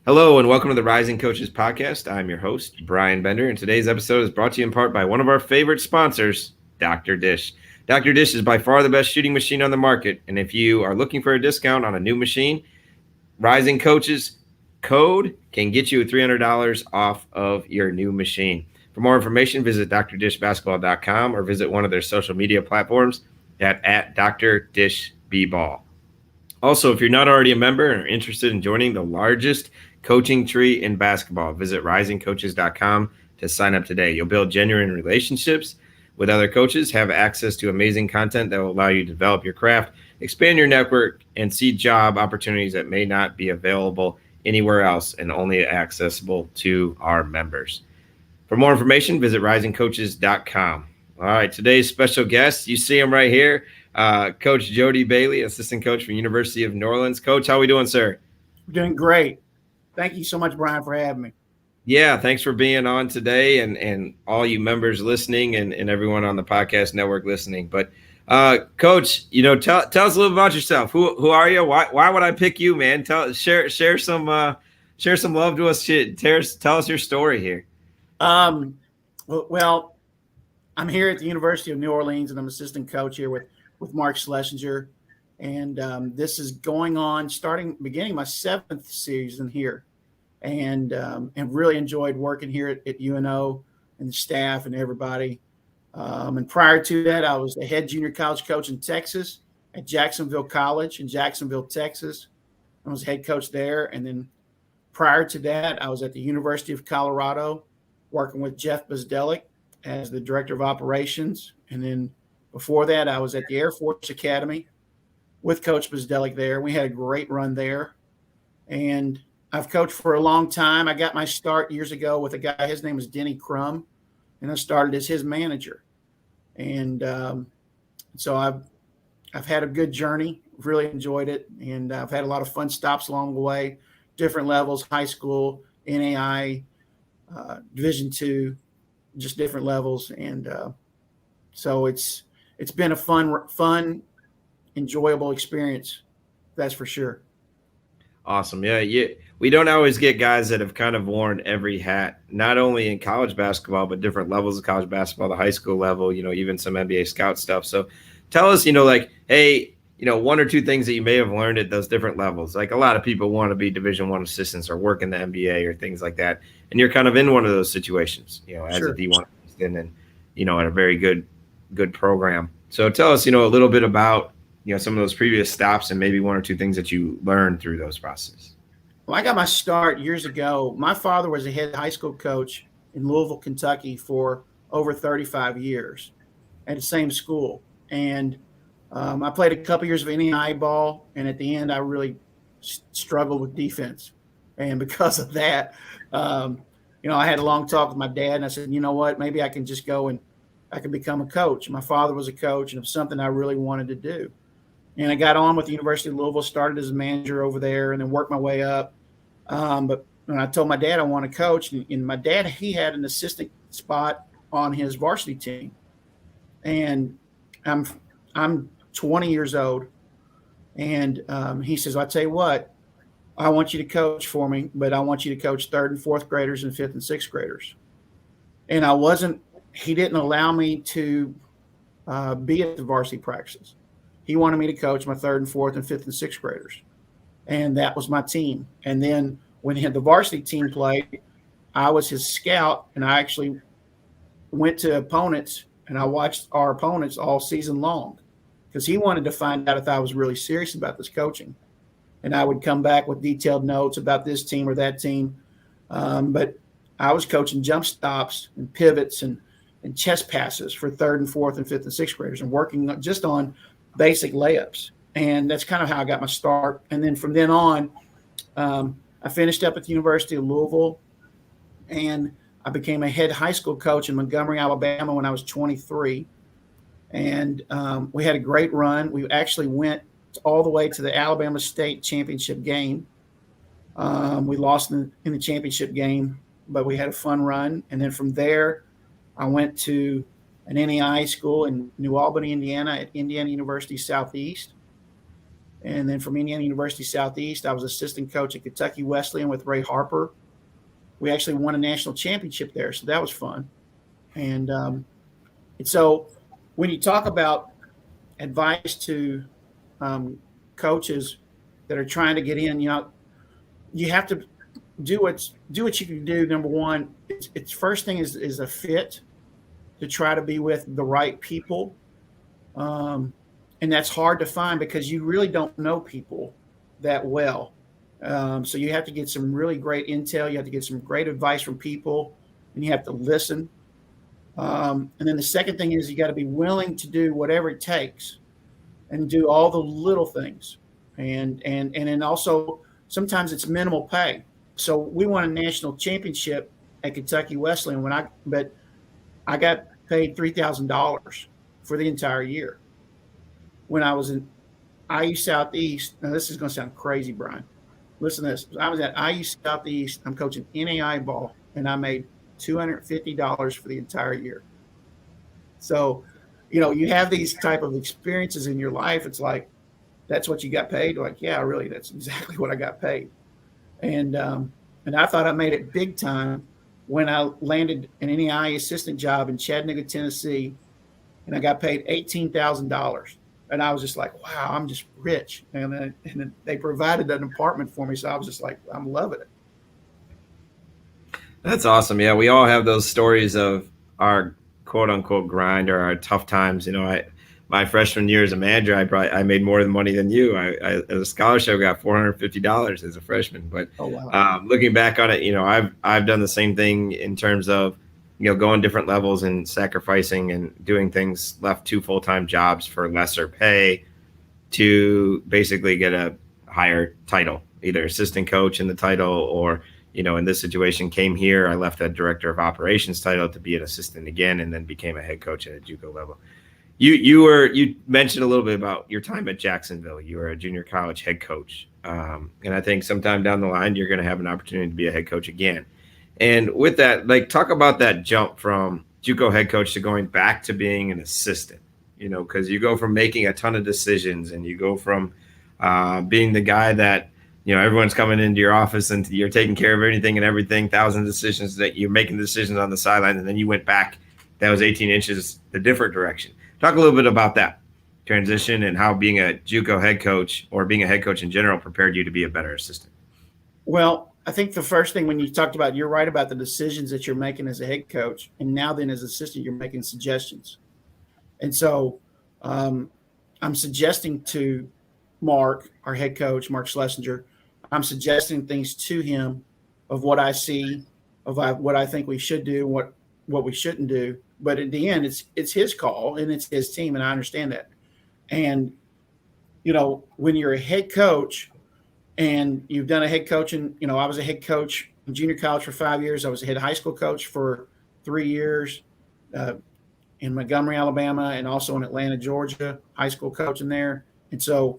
Hello and welcome to the Rising Coaches Podcast. I'm your host, Brian Bender, and today's episode is brought to you in part by one of our favorite sponsors, Dr. Dish. Dr. Dish is by far the best shooting machine on the market, and if you are looking for a discount on a new machine, Rising Coaches code can get you $300 off of your new machine. For more information, visit drdishbasketball.com or visit one of their social media platforms at Dr. Dish B-Ball. Also, if you're not already a member and are interested in joining the largest coaching tree in basketball, visit risingcoaches.com to sign up today. You'll build genuine relationships with other coaches, have access to amazing content that will allow you to develop your craft, expand your network, and see job opportunities that may not be available anywhere else and only accessible to our members. For more information, visit risingcoaches.com. All right, today's special guest, you see him right here, Coach Jody Bailey, assistant coach from University of New Orleans. Coach, how are we doing, sir? We're doing great. Thank you so much, Brian, for having me. Yeah, thanks for being on today and all you members listening and everyone on the podcast network listening. But Coach, tell us a little about yourself. Who are you? Why would I pick you, man? Share some love to us. Tell us your story here. Well, I'm here at the University of New Orleans, and I'm assistant coach here with Mark Schlesinger. And this is going on, beginning my 7th season here. And really enjoyed working here at UNO and the staff and everybody. And prior to that, I was the head junior college coach in Texas at Jacksonville College in Jacksonville, Texas. I was head coach there. And then prior to that, I was at the University of Colorado working with Jeff Bezdelik as the director of operations. And then before that, I was at the Air Force Academy with Coach Bezdelik there. We had a great run there. And I've coached for a long time. I got my start years ago with a guy, his name was Denny Crum, and I started as his manager. And so I've had a good journey, really enjoyed it. And I've had a lot of fun stops along the way, different levels, high school, NAI, Division II, just different levels. And so it's been a fun, enjoyable experience. That's for sure. Awesome. Yeah. We don't always get guys that have kind of worn every hat, not only in college basketball, but different levels of college basketball, the high school level, even some NBA scout stuff. So tell us, hey, one or two things that you may have learned at those different levels. Like a lot of people want to be Division I assistants or work in the NBA or things like that. And you're kind of in one of those situations, as Sure. a D1 assistant and, at a very good program. So tell us, a little bit about, some of those previous stops and maybe one or two things that you learned through those processes. Well, I got my start years ago. My father was a head high school coach in Louisville, Kentucky for over 35 years at the same school. And I played a couple years of NAI ball, and at the end, I really struggled with defense. And because of that, I had a long talk with my dad, and I said, you know what, maybe I can just go and I can become a coach. My father was a coach, and it was something I really wanted to do. And I got on with the University of Louisville, started as a manager over there, and then worked my way up. But when I told my dad I want to coach, and my dad, he had an assistant spot on his varsity team. And I'm 20 years old. And he says, I'll tell you what, I want you to coach for me, but I want you to coach 3rd and 4th graders and 5th and 6th graders. And he didn't allow me to be at the varsity practices. He wanted me to coach my 3rd and 4th and 5th and 6th graders. And that was my team. And then when the varsity team played, I was his scout, and I actually went to opponents, and I watched our opponents all season long because he wanted to find out if I was really serious about this coaching. And I would come back with detailed notes about this team or that team. But I was coaching jump stops and pivots and chest passes for 3rd and 4th and 5th and 6th graders and working just on basic layups. And that's kind of how I got my start. And then from then on, I finished up at the University of Louisville, and I became a head high school coach in Montgomery, Alabama when I was 23. And we had a great run. We actually went all the way to the Alabama State championship game. We lost in the championship game, but we had a fun run. And then from there, I went to an NAI school in New Albany, Indiana at Indiana University Southeast. And then from Indiana University Southeast, I was assistant coach at Kentucky Wesleyan with Ray Harper. We actually won a national championship there, so that was fun. And so when you talk about advice to coaches that are trying to get in, you have to do what you can do. Number one, it's first thing is a fit, to try to be with the right people. And that's hard to find because you really don't know people that well. So you have to get some really great intel. You have to get some great advice from people, and you have to listen. And then the second thing is you got to be willing to do whatever it takes and do all the little things. And then also sometimes it's minimal pay. So we won a national championship at Kentucky Wesleyan but I got paid $3,000 for the entire year. When I was in IU Southeast, now this is going to sound crazy, Brian. Listen to this. I was at IU Southeast. I'm coaching NAI ball, and I made $250 for the entire year. So, you have these type of experiences in your life. It's like, that's what you got paid? Like, yeah, really, that's exactly what I got paid. And I thought I made it big time when I landed an NAI assistant job in Chattanooga, Tennessee, and I got paid $18,000. And I was just like, wow, I'm just rich. And then they provided an apartment for me. So I was just like, I'm loving it. That's awesome. Yeah, we all have those stories of our quote unquote grind or our tough times. My freshman year as a manager, I made more money than you. I as a scholarship, I got $450 as a freshman. But oh, wow. Looking back on it, I've done the same thing in terms of going different levels and sacrificing and doing things, left 2 full-time jobs for lesser pay to basically get a higher title, either assistant coach in the title or, in this situation came here. I left a director of operations title to be an assistant again, and then became a head coach at a JUCO level. You mentioned a little bit about your time at Jacksonville. You were a junior college head coach. And I think sometime down the line, you're going to have an opportunity to be a head coach again. And with that, talk about that jump from JUCO head coach to going back to being an assistant, because you go from making a ton of decisions and you go from being the guy that, everyone's coming into your office and you're taking care of anything and everything, thousands of decisions that you're making decisions on the sideline. And then you went back, that was 18 inches, the different direction. Talk a little bit about that transition and how being a JUCO head coach or being a head coach in general prepared you to be a better assistant. Well, I think the first thing when you talked about, you're right about the decisions that you're making as a head coach. And now then as assistant, you're making suggestions. And so I'm suggesting to Mark, our head coach, Mark Schlesinger, I'm suggesting things to him of what I see, of what I think we should do, what we shouldn't do. But at the end, it's his call and it's his team. And I understand that. And, when you're a head coach, and you've done a head coaching, I was a head coach in junior college for 5 years. I was a head high school coach for 3 years in Montgomery, Alabama, and also in Atlanta, Georgia, high school coaching there. And so,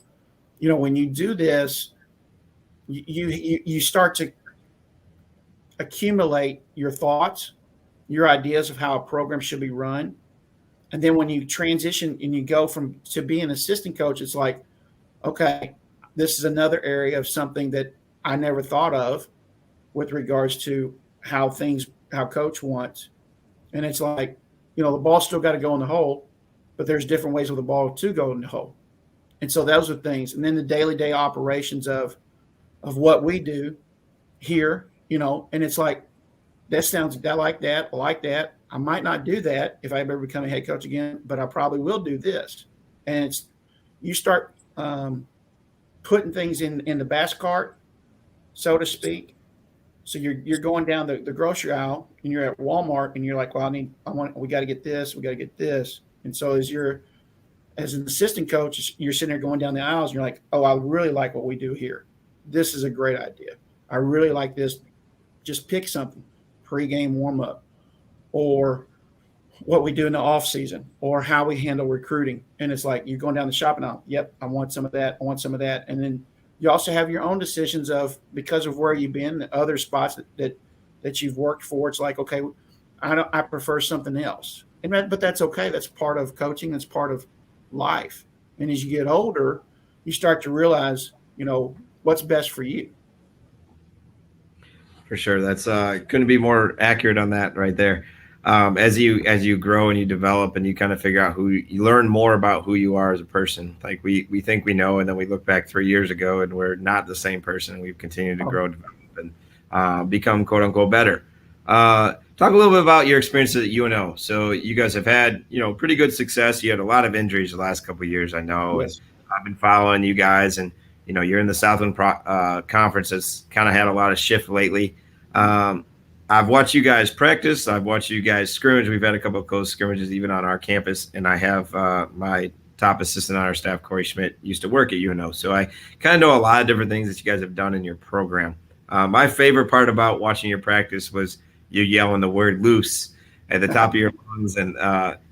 when you do this, you start to accumulate your thoughts, your ideas of how a program should be run. And then when you transition and you go to being an assistant coach, it's like, okay, this is another area of something that I never thought of with regards to how coach wants. And it's like, the ball's still got to go in the hole, but there's different ways for the ball to go in the hole. And so those are things. And then the day operations of what we do here, and it's like, that sounds like that. I might not do that if I ever become a head coach again, but I probably will do this. And you start putting things in the basket cart, so to speak. So you're going down the grocery aisle and you're at Walmart and you're like, well, we got to get this, we got to get this. And so as an assistant coach, you're sitting there going down the aisles and you're like, oh, I really like what we do here. This is a great idea. I really like this. Just pick something, pre-game warm up, or what we do in the off season, or how we handle recruiting. And it's like, you're going down the shopping aisle. Yep. I want some of that. I want some of that. And then you also have your own decisions because of where you've been, the other spots that you've worked for. It's like, okay, I prefer something else. But that's okay. That's part of coaching. That's part of life. And as you get older, you start to realize, what's best for you. For sure. That's couldn't be more accurate on that right there. As you grow and you develop and you kind of figure out you learn more about who you are as a person. Like we think we know, and then we look back 3 years ago and we're not the same person. We've continued to grow, develop, and become quote unquote better. Talk a little bit about your experiences at UNO. So you guys have had pretty good success. You had a lot of injuries the last couple of years, I know. Yes. And I've been following you guys, and you're in the Southland Conference that's kind of had a lot of shift lately. I've watched you guys practice. I've watched you guys scrimmage. We've had a couple of close scrimmages even on our campus, and I have my top assistant on our staff, Corey Schmidt, used to work at UNO. So I kind of know a lot of different things that you guys have done in your program. My favorite part about watching your practice was you yelling the word loose at the top of your lungs, and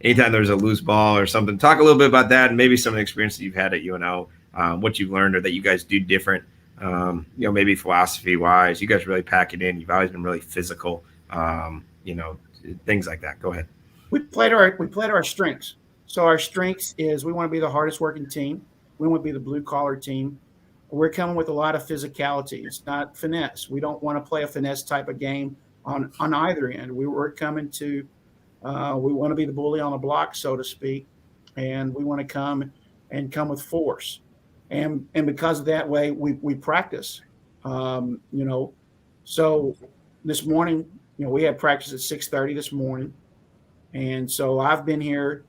anytime there's a loose ball or something. Talk a little bit about that and maybe some of the experience that you've had at UNO, what you've learned or that you guys do different. Maybe philosophy wise, you guys really pack it in. You've always been really physical, things like that. Go ahead. We played our strengths. So our strengths is we want to be the hardest working team. We want to be the blue collar team. We're coming with a lot of physicality. It's not finesse. We don't want to play a finesse type of game on either end. We're coming to, we want to be the bully on the block, so to speak. And we want to come with force. And because of that way, we practice, So this morning, we had practice at 6:30 this morning. And so I've been here.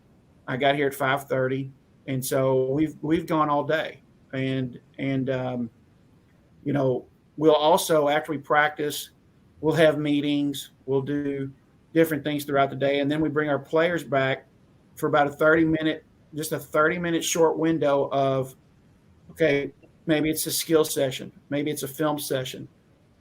I got here at 5:30. And so we've gone all day. And we'll also, after we practice, we'll have meetings. We'll do different things throughout the day. And then we bring our players back for about a 30-minute short window of, okay, maybe it's a skill session, maybe it's a film session,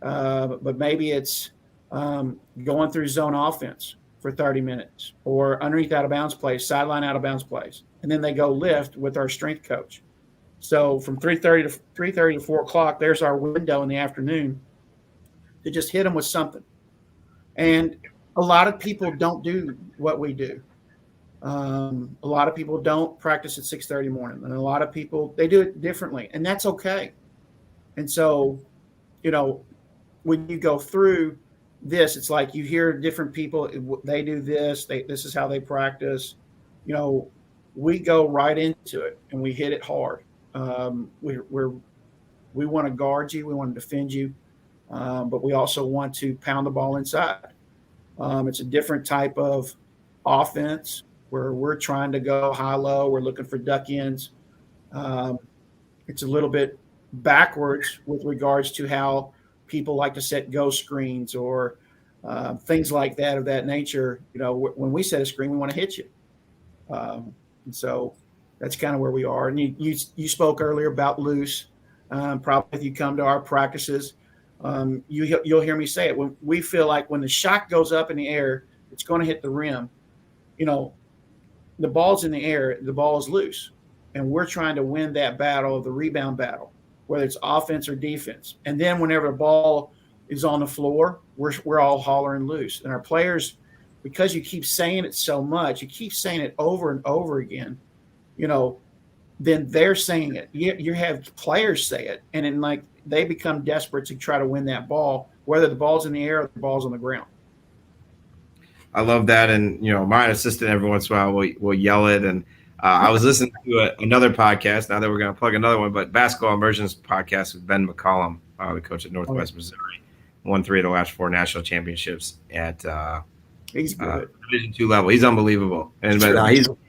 but maybe it's going through zone offense for 30 minutes or underneath out of bounds plays, sideline out of bounds plays. And then they go lift with our strength coach. So from 3:30 to 4 o'clock, there's our window in the afternoon to just hit them with something. And a lot of people don't do what we do. A lot of people don't practice at 6:30 morning, and a lot of people, they do it differently, and that's okay. And so, when you go through this, it's like you hear different people, they do this, this is how they practice. We go right into it and we hit it hard. We want to guard you, we want to defend you, but we also want to pound the ball inside. It's a different type of offense where we're trying to go high-low. We're looking for duck ends. It's a little bit backwards with regards to how people like to set go screens or things like that of that nature. When we set a screen, we want to hit you. And so that's kind of where we are. And you spoke earlier about loose. Probably if you come to our practices, you'll hear me say it. When we feel like when the shot goes up in the air, it's going to hit the rim. The ball's in the air, the ball is loose. And we're trying to win that battle, the rebound battle, whether it's offense or defense. And then whenever the ball is on the floor, we're all hollering loose. And our players, because you keep saying it so much, you keep saying it over and over again, then they're saying it. You have players say it, and then they become desperate to try to win that ball, whether the ball's in the air or the ball's on the ground. I love that. And, my assistant every once in a while will yell it. And I was listening to another podcast, now that we're going to plug another one, but Basketball Immersions podcast with Ben McCollum, the coach at Northwest Missouri, won 3 of the last 4 national championships at he's good. Division II level. He's unbelievable. And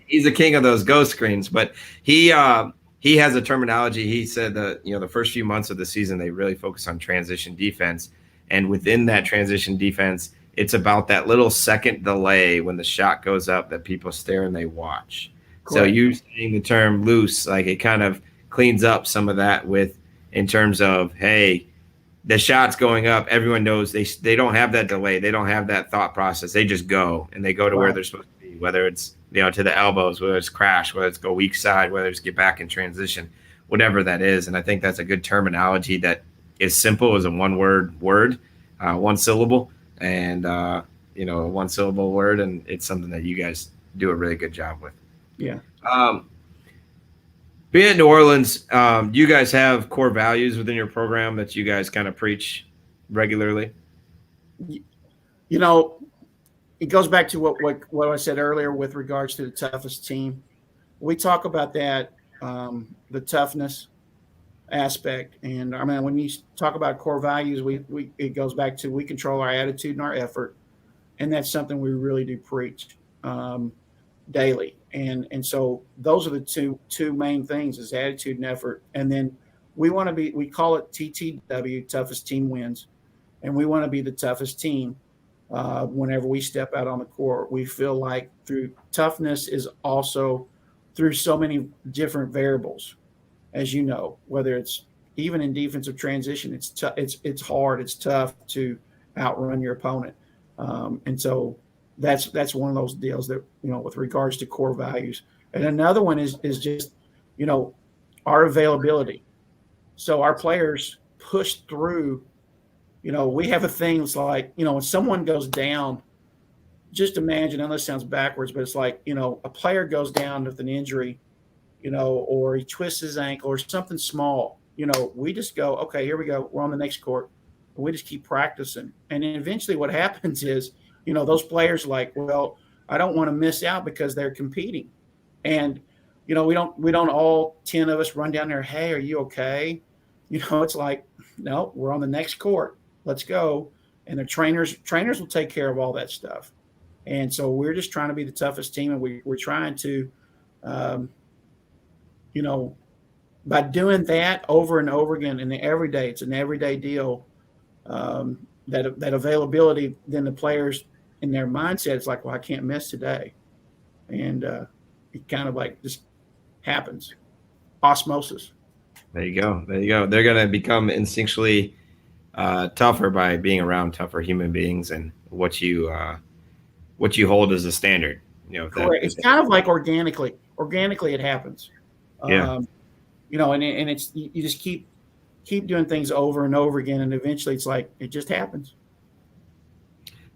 he's the king of those ghost screens. But he has a terminology. He said that, the first few months of the season, they really focus on transition defense. And within that transition defense, it's about that little second delay when the shot goes up that people stare and they watch. Correct. So you saying the term loose, it kind of cleans up some of that in terms of, hey, the shot's going up. Everyone knows they don't have that delay. They don't have that thought process. They just go, and they go to where they're supposed to be, whether it's, to the elbows, whether it's crash, whether it's go weak side, whether it's get back in transition, whatever that is. And I think that's a good terminology that is simple as a one syllable. And, a one syllable word. And it's something that you guys do a really good job with. Yeah. Being in New Orleans, do you guys have core values within your program that you guys kind of preach regularly? You know, it goes back to what I said earlier with regards to the toughest team. We talk about that, the toughness aspect. And I mean, when you talk about core values, it goes back to we control our attitude and our effort, and that's something we really do preach daily. And so those are the two main things: is attitude and effort. And then we call it TTW, toughest team wins, and we want to be the toughest team. Whenever we step out on the court, we feel like through toughness is also through so many different variables, as you know, whether it's even in defensive transition, it's hard, it's tough to outrun your opponent, and so that's one of those deals that, with regards to core values. And another one is just, our availability. So our players push through. We have a thing that's like, when someone goes down, just imagine, I know this sounds backwards, but it's like, a player goes down with an injury, or he twists his ankle or something small, we just go, okay, here we go. We're on the next court. We just keep practicing. And then eventually what happens is, those players are like, well, I don't want to miss out because they're competing. And, we don't all 10 of us run down there, hey, are you okay? It's like, no, we're on the next court. Let's go. And the trainers will take care of all that stuff. And so we're just trying to be the toughest team. And we're trying to, by doing that over and over again and every day, it's an everyday deal, that availability, then the players in their mindset, it's like, well, I can't miss today. And it kind of like just happens. Osmosis. There you go. They're going to become instinctually tougher by being around tougher human beings and what you hold as a standard. Correct. It's kind of like organically it happens. Yeah. And it's, you just keep doing things over and over again, and eventually it's like it just happens.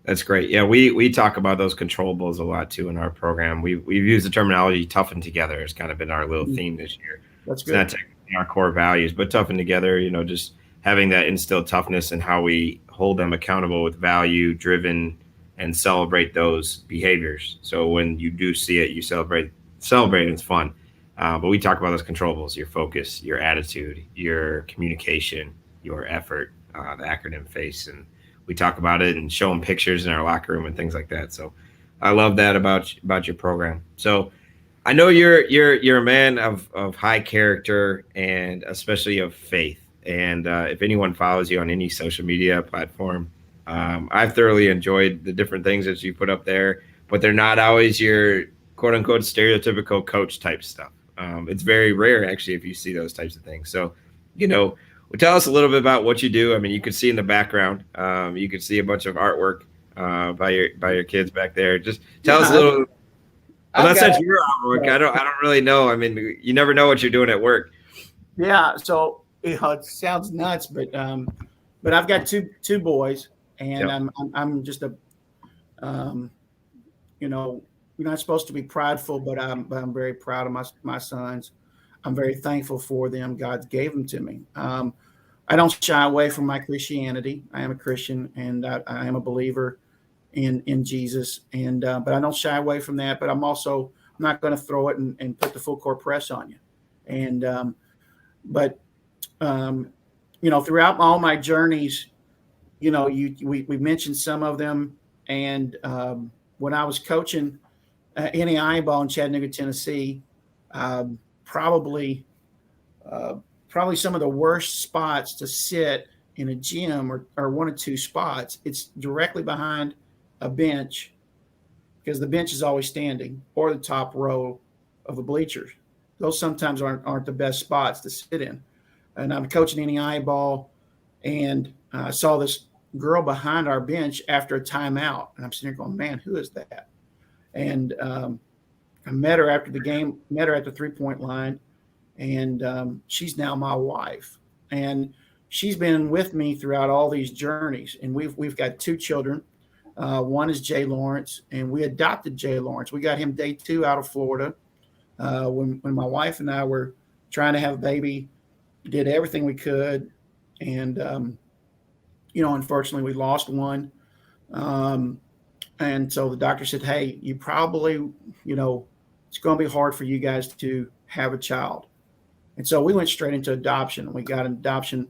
That's great. Yeah, we talk about those controllables a lot too in our program. We've used the terminology "toughen together" has kind of been our little theme this year. That's good. It's not technically our core values, but toughen together. Just having that instilled toughness and how we hold them accountable with value driven and celebrate those behaviors. So when you do see it, you celebrate, and it's fun. But we talk about those controllables: your focus, your attitude, your communication, your effort, the acronym FACE. And we talk about it and show them pictures in our locker room and things like that. So I love that about your program. So I know you're a man of high character and especially of faith. And if anyone follows you on any social media platform, I've thoroughly enjoyed the different things that you put up there, but they're not always your quote unquote stereotypical coach type stuff. It's very rare actually if you see those types of things. So, tell us a little bit about what you do. I mean, you could see in the background, you could see a bunch of artwork by your kids back there. Just tell us a little. Well, that's not your artwork. I don't really know. I mean, you never know what you're doing at work. Yeah. So it sounds nuts, but I've got two boys, and yep. I'm just a, you're not supposed to be prideful, but I'm very proud of my sons. I'm very thankful for them. God gave them to me. I don't shy away from my Christianity. I am a Christian, and I am a believer in Jesus. And but I don't shy away from that. But I'm not going to throw it and put the full court press on you. And throughout all my journeys, we mentioned some of them. And when I was coaching NAIA ball in Chattanooga, Tennessee, probably some of the worst spots to sit in a gym or one or two spots. It's directly behind a bench because the bench is always standing, or the top row of the bleachers. Those sometimes aren't the best spots to sit in. And I'm coaching NAIA ball, and I saw this girl behind our bench after a timeout, and I'm sitting there going, man, who is that? And I met her after the game, met her at the 3-point line, and she's now my wife. And she's been with me throughout all these journeys. And we've got two children. One is Jay Lawrence, and we adopted Jay Lawrence. We got him day 2 out of Florida when my wife and I were trying to have a baby, did everything we could. And, unfortunately we lost one. And so the doctor said, hey, you probably, it's going to be hard for you guys to have a child. And so we went straight into adoption. We got an adoption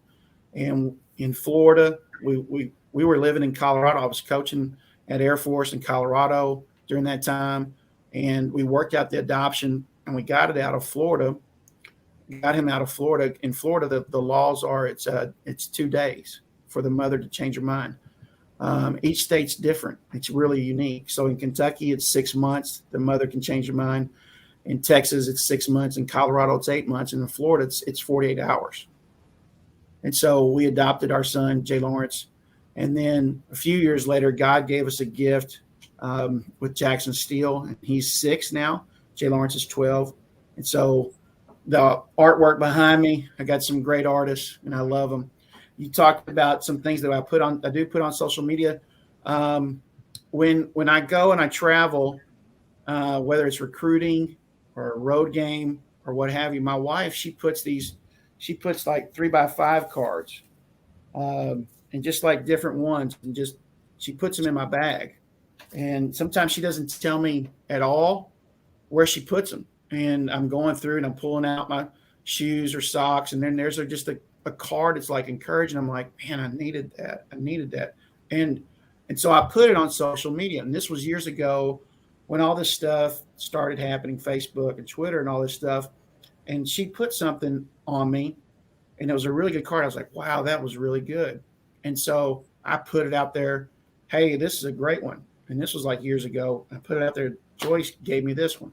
in Florida. We were living in Colorado. I was coaching at Air Force in Colorado during that time. And we worked out the adoption and we got it out of Florida. Got him out of Florida. In Florida, the laws are it's 2 days for the mother to change her mind. Each state's different. It's really unique. So in Kentucky, it's 6 months. The mother can change her mind. In Texas, it's 6 months. In Colorado, it's 8 months. And in Florida, it's 48 hours. And so we adopted our son, Jay Lawrence. And then a few years later, God gave us a gift with Jackson Steele. And he's 6 now. Jay Lawrence is 12. And so the artwork behind me, I got some great artists, and I love them. You talked about some things that I do put on social media. When I go and I travel, whether it's recruiting or a road game or what have you, my wife, she puts like 3x5 cards, and just like different ones, and she puts them in my bag. And sometimes she doesn't tell me at all where she puts them. And I'm going through and I'm pulling out my shoes or socks, and then there's just a card. It's like encouraging. I'm like, man, I needed that. And so I put it on social media. And this was years ago when all this stuff started happening, Facebook and Twitter and all this stuff. And she put something on me, and it was a really good card. I was like, wow, that was really good. And so I put it out there. Hey, this is a great one. And this was like years ago. I put it out there. Joyce gave me this one.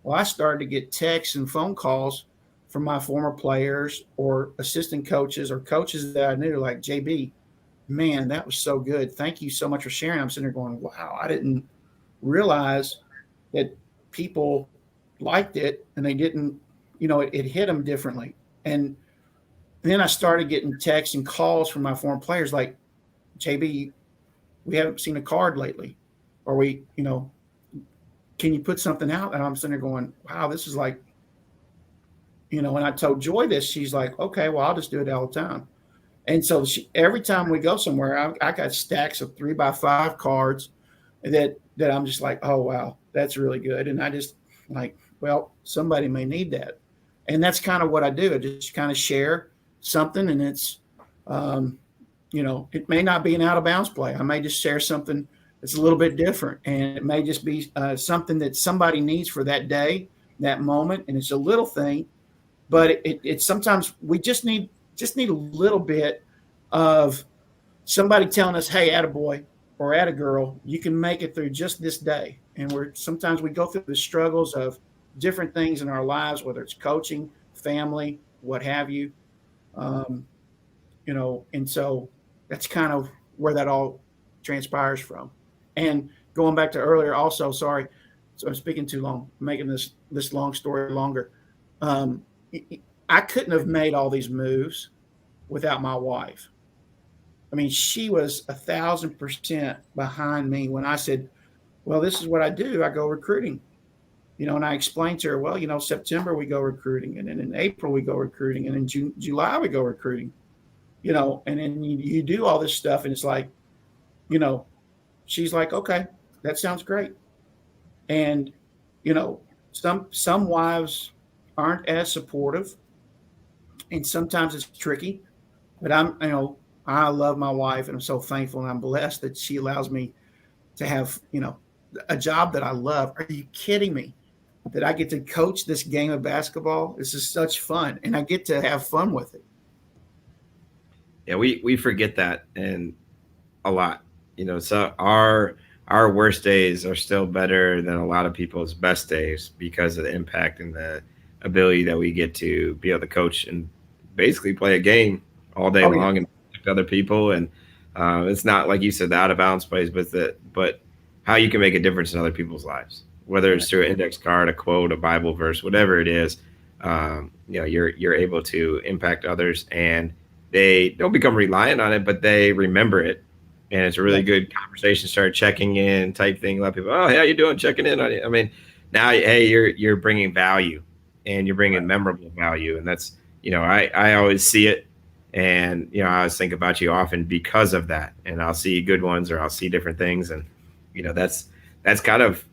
Well, I started to get texts and phone calls from my former players or assistant coaches or coaches that I knew, like, JB, man, that was so good. Thank you so much for sharing. I'm sitting there going, wow, I didn't realize that people liked it, and they didn't, it hit them differently. And then I started getting texts and calls from my former players like, JB, we haven't seen a card lately, or can you put something out? And I'm sitting there going, wow, this is like, when I told Joy this, she's like, okay, well, I'll just do it all the time. And so every time we go somewhere, I got stacks of 3x5 cards that I'm just like, oh, wow, that's really good. And I just like, well, somebody may need that. And that's kind of what I do. I just kind of share something, and it's, it may not be an out of bounds play. I may just share something that's a little bit different, and it may just be something that somebody needs for that day, that moment. And it's a little thing, but it's sometimes we just need a little bit of somebody telling us, hey, attaboy or attagirl, you can make it through just this day. And sometimes we go through the struggles of different things in our lives, whether it's coaching, family, what have you. And so that's kind of where that all transpires from. And going back to earlier also, sorry, so I'm speaking too long, making this long story longer. I couldn't have made all these moves without my wife. I mean, she was 1,000% behind me when I said, well, this is what I do. I go recruiting, and I explained to her, well, September we go recruiting, and then in April we go recruiting, and in July we go recruiting, and then you do all this stuff, and it's like, she's like, okay, that sounds great. And, some wives aren't as supportive, and sometimes it's tricky, but I love my wife, and I'm so thankful, and I'm blessed that she allows me to have, a job that I love. Are you kidding me? That I get to coach this game of basketball? This is such fun, and I get to have fun with it. Yeah, we forget that and a lot. So our worst days are still better than a lot of people's best days because of the impact and the ability that we get to be able to coach and basically play a game all day long and affect other people. And it's not like you said, the out of bounds plays, but how you can make a difference in other people's lives, whether it's through an index card, a quote, a Bible verse, whatever it is. You're able to impact others, and they don't become reliant on it, but they remember it. And it's a really good conversation, start checking in type thing. A lot of people, oh, how you doing? Checking in on you. I mean, now, hey, you're bringing value and you're bringing memorable value. And that's, I always see it. And, I always think about you often because of that. And I'll see good ones or I'll see different things. And, that's kind of,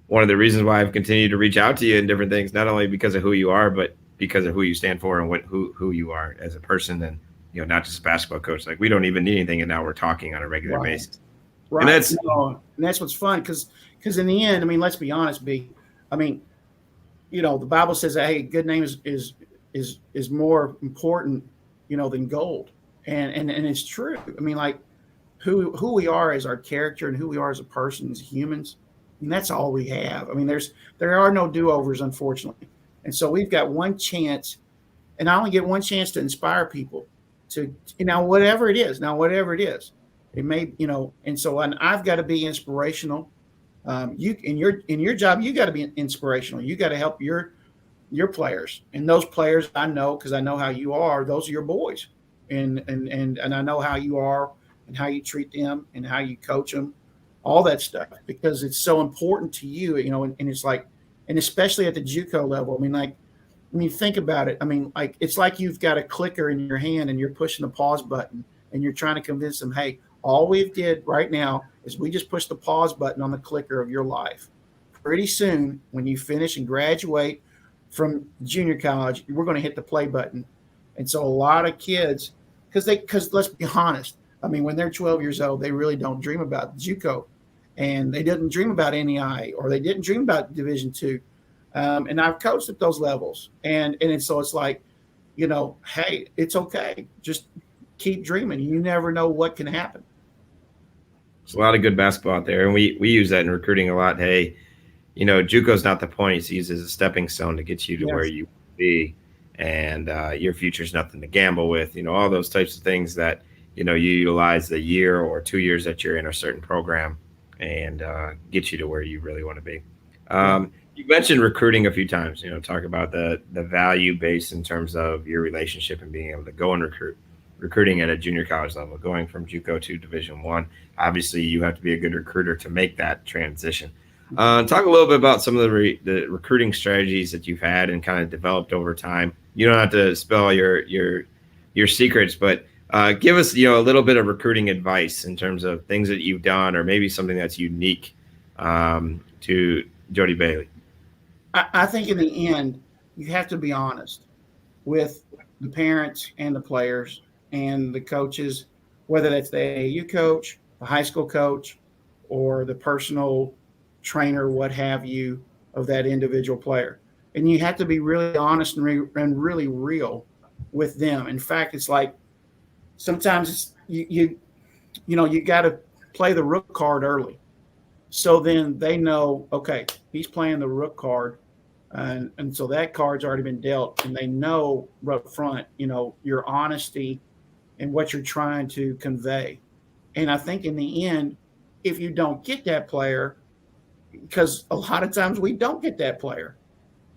one of the reasons why I've continued to reach out to you in different things, not only because of who you are, but because of who you stand for and who you are as a person. And, not just a basketball coach. Like, we don't even need anything, and now we're talking on a regular basis. Right. And that's what's fun because in the end, I mean, let's be honest, B. I mean, the Bible says that, hey, good name is more important, than gold, and it's true. I mean, like who we are as our character and who we are as a person, as humans, and that's all we have. I mean, there are no do-overs, unfortunately, and so we've got one chance, and I only get one chance to inspire people to, whatever it is. It may, and so I've got to be inspirational. You in your job, you got to be inspirational. You got to help your players, and those players I know, because I know how you are. Those are your boys, and I know how you are and how you treat them and how you coach them, all that stuff, because it's so important to you. And it's like, and especially at the JUCO level. I mean, think about it. I mean, like, it's like you've got a clicker in your hand and you're pushing the pause button and you're trying to convince them, hey, all we've did right now is we just push the pause button on the clicker of your life. Pretty soon, when you finish and graduate from junior college, we're going to hit the play button. And so a lot of kids, because let's be honest, I mean, when they're 12 years old, they really don't dream about JUCO, and they didn't dream about NEI, or they didn't dream about Division II. And I've coached at those levels, and so it's like, hey, it's okay. Just keep dreaming. You never know what can happen. There's a lot of good basketball out there, and we use that in recruiting a lot. Hey, JUCO's not the point. It's used as a stepping stone to get you to where you be, and your future's nothing to gamble with. All those types of things that you utilize the year or 2 years that you're in a certain program, and get you to where you really want to be. You mentioned recruiting a few times. Talk about the value base in terms of your relationship and being able to go and recruiting at a junior college level, going from JUCO to Division I. Obviously, you have to be a good recruiter to make that transition. Talk a little bit about some of the recruiting strategies that you've had and kind of developed over time. You don't have to spell your secrets, but give us a little bit of recruiting advice in terms of things that you've done, or maybe something that's unique to Jody Bailey. I think in the end, you have to be honest with the parents and the players and the coaches, whether that's the AAU coach, the high school coach, or the personal trainer, what have you, of that individual player. And you have to be really honest and really real with them. In fact, it's like sometimes it's, you got to play the rook card early. So then they know, okay, he's playing the rook card. And so that card's already been dealt, and they know up front, your honesty and what you're trying to convey. And I think in the end, if you don't get that player, because a lot of times we don't get that player,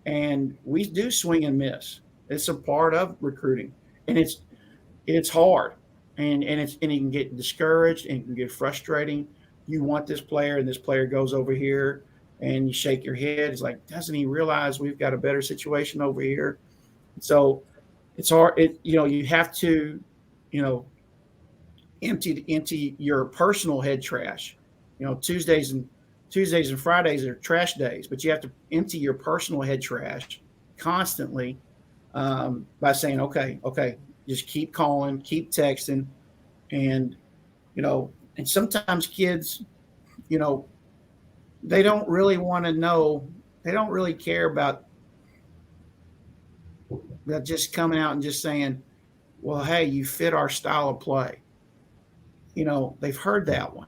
and we do swing and miss. It's a part of recruiting, and it's hard, and it can get discouraged and it can get frustrating. You want this player, and this player goes over here, and you shake your head. It's like, doesn't he realize we've got a better situation over here? So it's hard. You have to, empty your personal head trash. Tuesdays and Fridays are trash days, but you have to empty your personal head trash constantly by saying, okay, just keep calling, keep texting, and and sometimes kids, they don't really want to know. They don't really care about just coming out and just saying, well, hey, you fit our style of play. They've heard that one.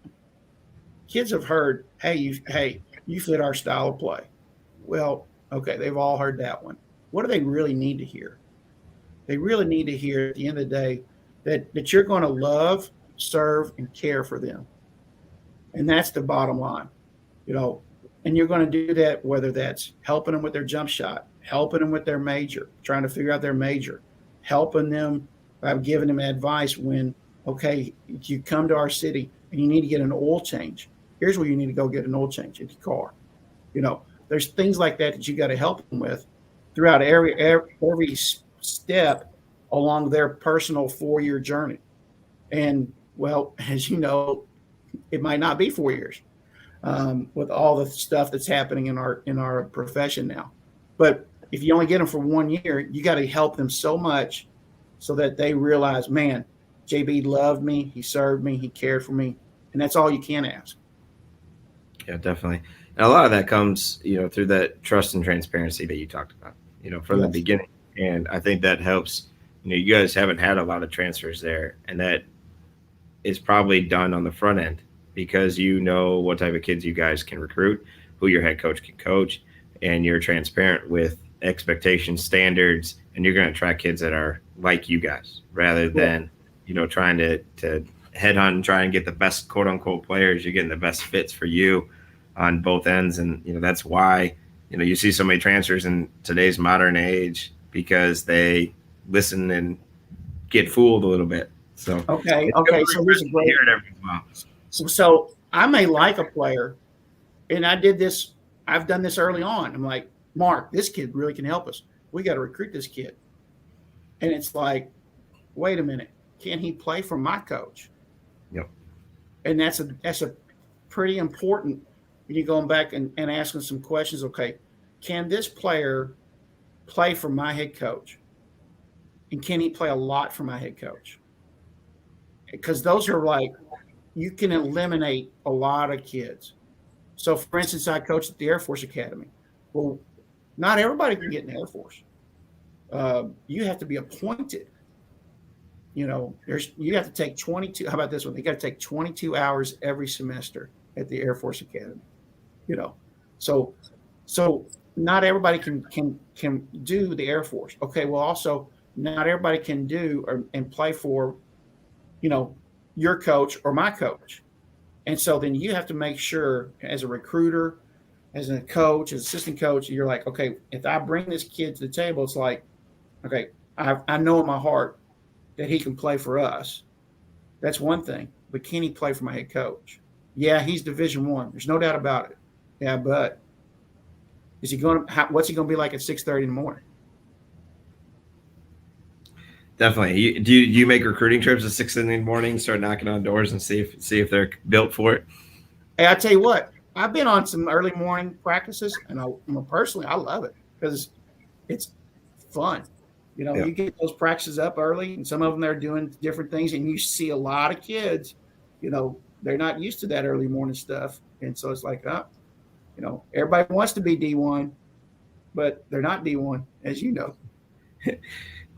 Kids have heard, hey, you fit our style of play. Well, okay, they've all heard that one. What do they really need to hear? They really need to hear at the end of the day that you're going to love, serve, and care for them. And that's the bottom line. And you're going to do that whether that's helping them with their jump shot, helping them with their major, trying to figure out their major, helping them by giving them advice when, okay, you come to our city and you need to get an oil change. Here's where you need to go get an oil change in your car. There's things like that you got to help them with. throughout every step along their personal 4-year journey. And well, as you know, it might not be 4 years with all the stuff that's happening in our profession now. But if you only get them for 1 year, you got to help them so much so that they realize, man, JB loved me, he served me, he cared for me, and that's all you can ask. Yeah, definitely. And a lot of that comes, through that trust and transparency that you talked about, from the Yes. beginning. And I think that helps. You guys haven't had a lot of transfers there, and that is probably done on the front end because you know what type of kids you guys can recruit, who your head coach can coach, and you're transparent with expectations, standards, and you're going to attract kids that are like you guys rather than, trying to headhunt and try and get the best quote unquote players. You're getting the best fits for you on both ends. And, that's why, you see so many transfers in today's modern age because they listen and get fooled a little bit. So, Okay. So here's a great. So I may like a player, and I've done this early on. I'm like, Mark, this kid really can help us. We got to recruit this kid. And it's like, wait a minute, can he play for my coach? Yep. And that's a pretty important when you're going back and asking some questions. Okay, can this player play for my head coach? And can he play a lot for my head coach? Because those are like, you can eliminate a lot of kids. So, for instance, I coached at the Air Force Academy. Well, not everybody can get in the Air Force. You have to be appointed. You have to take 22. How about this one? They got to take 22 hours every semester at the Air Force Academy. So not everybody can do the Air Force. Okay, well, also not everybody can do and play for, your coach or my coach. And so then you have to make sure as a recruiter, as a coach, as assistant coach, you're like, okay, if I bring this kid to the table, it's like, okay, I know in my heart that he can play for us. That's one thing. But can he play for my head coach? Yeah, he's Division I. There's no doubt about it. Yeah, but what's he going to be like at 6:30 in the morning? Definitely. Do you make recruiting trips at 6 in the morning, start knocking on doors and see if they're built for it? Hey, I tell you what, I've been on some early morning practices, and personally, I love it because it's fun. You get those practices up early, and some of them they're doing different things, and you see a lot of kids, they're not used to that early morning stuff. And so it's like, everybody wants to be D1, but they're not D1, as you know.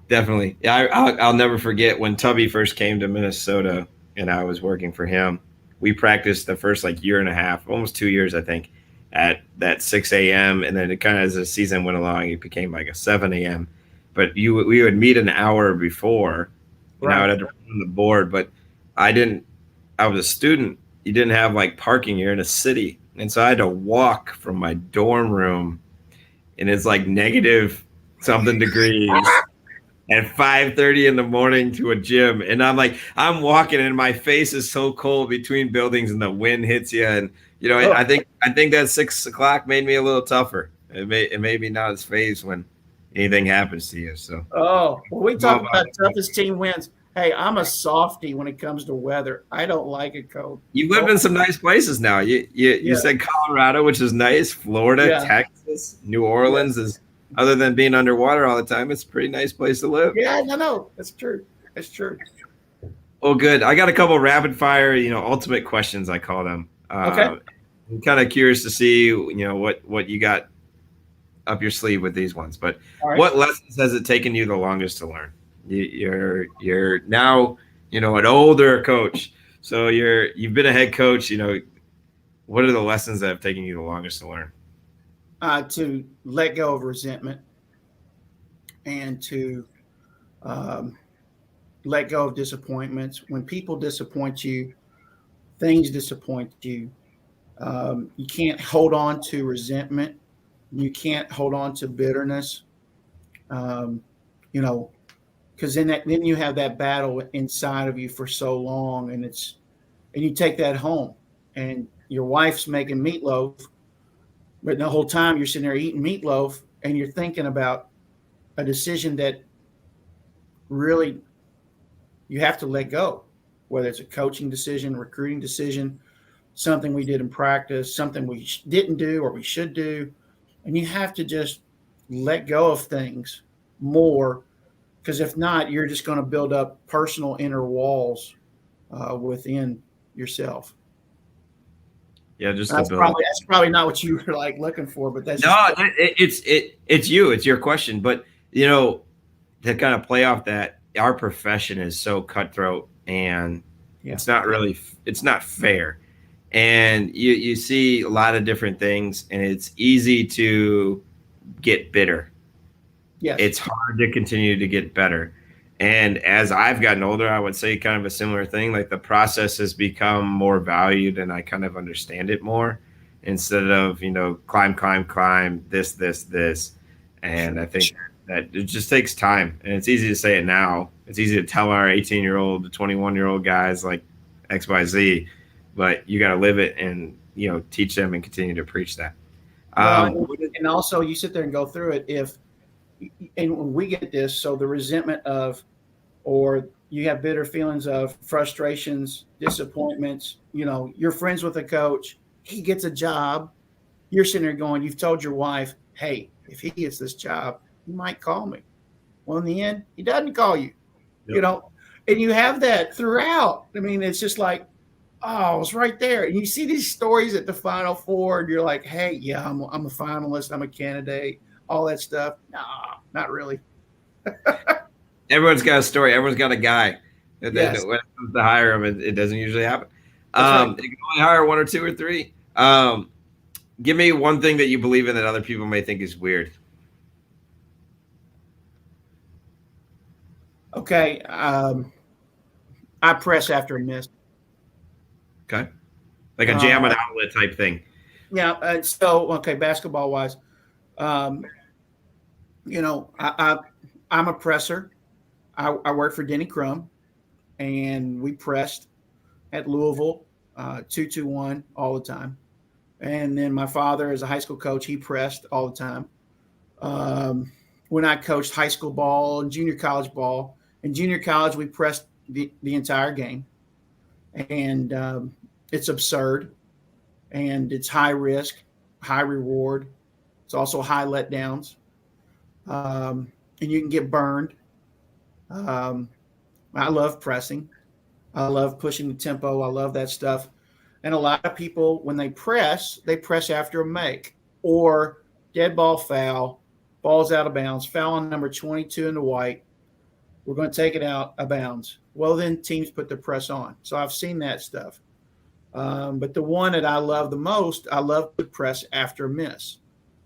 Definitely. Yeah, I'll never forget when Tubby first came to Minnesota and I was working for him. We practiced the first year and a half, almost 2 years, I think, at that 6 a.m. And then it kind of, as the season went along, it became like a 7 a.m. But we would meet an hour before, and I would have to run on the board. But I was a student. You didn't have parking. You're in a city. And so I had to walk from my dorm room, and it's negative something degrees at 5:30 in the morning to a gym. And I'm walking, and my face is so cold between buildings, and the wind hits you. And, I think that 6 o'clock made me a little tougher. It made me not as phased when anything happens to you. So, we talk about toughest team wins. Hey, I'm a softie when it comes to weather. I don't like it cold. You live in some nice places now. You said Colorado, which is nice. Florida, Texas, New Orleans is, other than being underwater all the time, it's a pretty nice place to live. Yeah, no, that's true. That's true. Well, good. I got a couple rapid fire, ultimate questions, I call them. Okay. I'm kind of curious to see, what you got up your sleeve with these ones. But what lessons has it taken you the longest to learn? You're now, an older coach. So you've been a head coach, what are the lessons that have taken you the longest to learn? To let go of resentment and to let go of disappointments. When people disappoint you, things disappoint you. You can't hold on to resentment. You can't hold on to bitterness. Because then you have that battle inside of you for so long, and you take that home, and your wife's making meatloaf, but the whole time you're sitting there eating meatloaf, and you're thinking about a decision that really you have to let go, whether it's a coaching decision, recruiting decision, something we did in practice, something we didn't do or we should do. And you have to just let go of things more, because if not, you're just going to build up personal inner walls within yourself. Yeah, just That's probably not what you were like looking for, but that's no, it's you, it's your question. But to kind of play off that, our profession is so cutthroat, and it's not fair. And you see a lot of different things, and it's easy to get bitter. Yes. It's hard to continue to get better. And as I've gotten older, I would say kind of a similar thing. Like the process has become more valued, and I kind of understand it more instead of, climb, this. And I think that it just takes time. And it's easy to say it now. It's easy to tell our 18-year-old to 21-year-old guys like XYZ, but you got to live it and, teach them and continue to preach that. And also you sit there and go through it and when we get this, so the resentment of, or you have bitter feelings of frustrations, disappointments, you're friends with a coach, he gets a job, you're sitting there going, you've told your wife, hey, if he gets this job, he might call me. Well, in the end, he doesn't call you, and you have that throughout. I mean, it's just like, oh, I was right there. And you see these stories at the Final Four, and you're like, hey, yeah, I'm a finalist, I'm a candidate, all that stuff. No, not really. Everyone's got a story. Everyone's got a guy. When Yes. it comes to hire them, it doesn't usually happen. Right. You can only hire one or two or three. Give me one thing that you believe in that other people may think is weird. Okay. I press after a miss. Okay. Like a jam and outlet type thing. Yeah. Okay, basketball wise, I'm a presser. I worked for Denny Crum, and we pressed at Louisville, 2-2-1 all the time. And then my father, as a high school coach, he pressed all the time. When I coached high school ball and junior college ball, in junior college, we pressed the entire game. And it's absurd. And it's high risk, high reward. It's also high letdowns. And you can get burned. I love pressing. I love pushing the tempo. I love that stuff. And a lot of people, when they press after a make or dead ball foul, ball's out of bounds, foul on number 22 in the white. We're going to take it out of bounds. Well, then teams put the press on. So I've seen that stuff. But the one that I love the most, I love to press after a miss.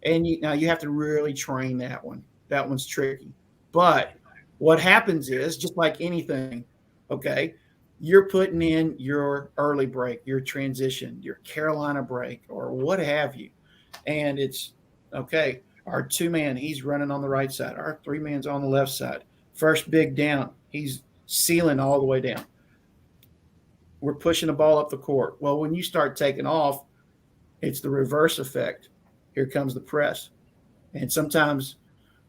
And now you have to really train that one. That one's tricky. But what happens is, just like anything, okay, you're putting in your early break, your transition, your Carolina break, or what have you. And it's, okay, our two-man, he's running on the right side. Our three-man's on the left side. First big down, he's sealing all the way down. We're pushing the ball up the court. Well, when you start taking off, it's the reverse effect. Here comes the press. And sometimes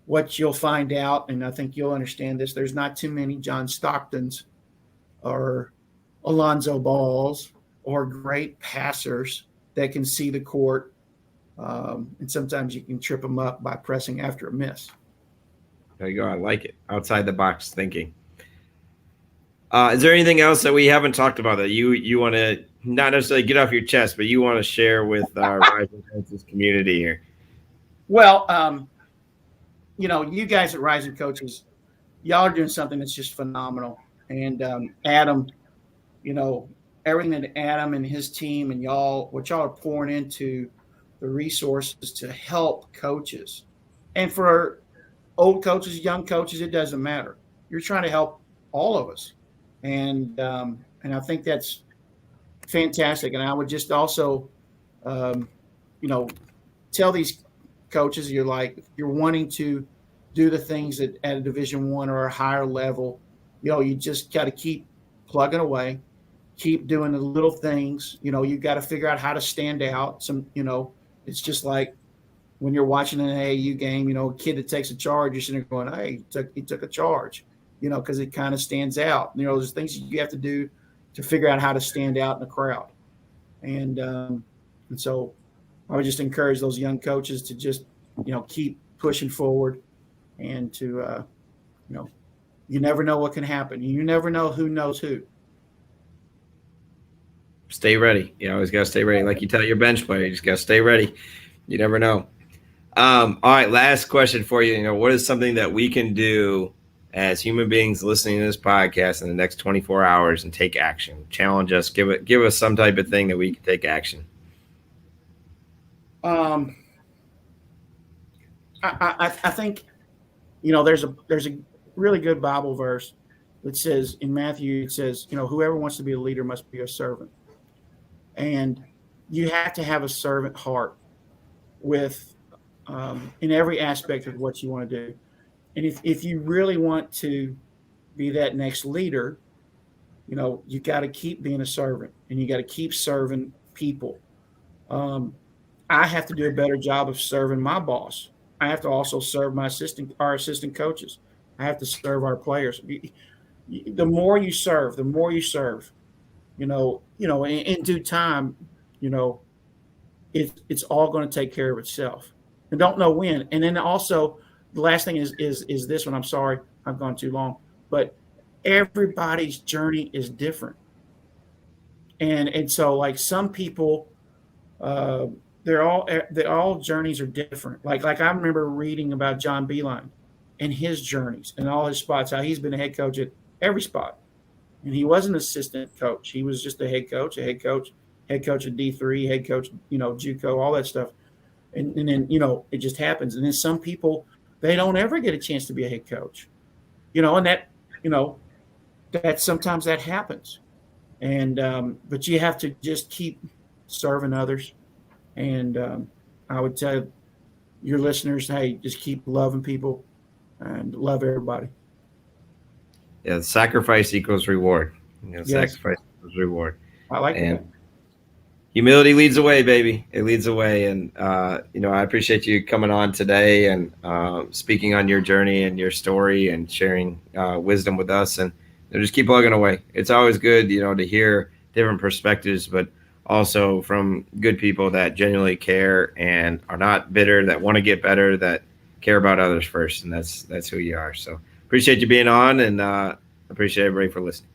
what you'll find out, and I think you'll understand this, there's not too many John Stocktons or Alonzo Balls or great passers that can see the court. And sometimes you can trip them up by pressing after a miss. There you go. I like it. Outside the box thinking. Is there anything else that we haven't talked about that you want to not necessarily get off your chest, but you want to share with our Rising Coaches community here? Well, you guys at Rising Coaches, y'all are doing something that's just phenomenal. And Adam, everything that Adam and his team and what y'all are pouring into the resources to help coaches. And for old coaches, young coaches, it doesn't matter. You're trying to help all of us. And I think that's fantastic. And I would just also, tell these coaches, you're wanting to do the things at a Division I or a higher level, you just got to keep plugging away, keep doing the little things. You got to figure out how to stand out. It's just like when you're watching an AAU game, a kid that takes a charge, you're sitting there going, hey, he took a charge, because it kind of stands out. There's things you have to do to figure out how to stand out in a crowd. And so I would just encourage those young coaches to just, keep pushing forward and to, you never know what can happen. You never know who knows who. Stay ready. You always got to stay ready. Like you tell your bench player, you just got to stay ready. You never know. All right, last question for you. What is something that we can do as human beings listening to this podcast in the next 24 hours and take action? Challenge us. Give us some type of thing that we can take action. I think, there's a really good Bible verse that says in Matthew, it says, whoever wants to be a leader must be a servant. And you have to have a servant heart with in every aspect of what you want to do. And if you really want to be that next leader, you got to keep being a servant, and you got to keep serving people. I have to do a better job of serving my boss. I have to also serve our assistant coaches. I have to serve our players. The more you serve, in due time, it's all going to take care of itself. And don't know when. And then also, the last thing is this one. I'm sorry, I've gone too long, but everybody's journey is different. And so, like, some people, they're all journeys are different. Like I remember reading about John Beeline and his journeys and all his spots, how he's been a head coach at every spot. And he wasn't an assistant coach. He was just a head coach at D3, head coach, JUCO, all that stuff. And then, it just happens. And then some people, they don't ever get a chance to be a head coach, and that, that sometimes that happens. And, but you have to just keep serving others. And I would tell your listeners, hey, just keep loving people and love everybody. Yeah, sacrifice equals reward. Yes. Sacrifice equals reward. I like that. Humility leads the way, baby. It leads the way. And, I appreciate you coming on today and speaking on your journey and your story and sharing wisdom with us. And just keep plugging away. It's always good, to hear different perspectives, but also from good people that genuinely care and are not bitter, that want to get better, that care about others first. And that's who you are. So appreciate you being on, and appreciate everybody for listening.